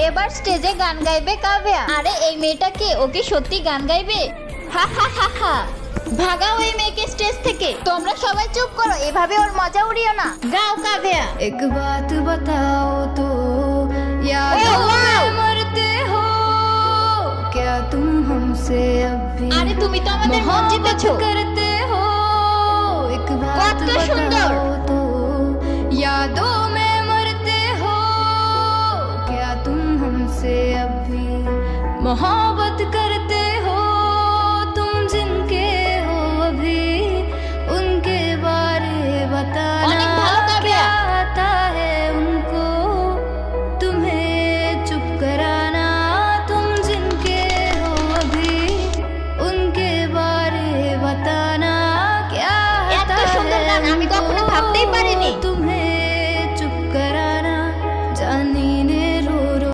এবার স্টেজে গান গাইবে কাব্যা। আরে এই মেয়েটা কে? ও কি সত্যি গান গাইবে? হা হা হা হা। ভাগাও এই মেয়েকে স্টেজ থেকে। তোমরা সবাই চুপ করো, এভাবে ওর মজা উড়িও না। গাও কাব্যা। एक बात बताओ तो याद Oh, wow! मरते हो क्या तुम हमसे अब भी আরে তুমি তো আমাদের মন জিতেছো। करते हो एक बात কত সুন্দর। बताओ तो यादों में मरते हो क्या तुम हमसे अब भी मोहब्बत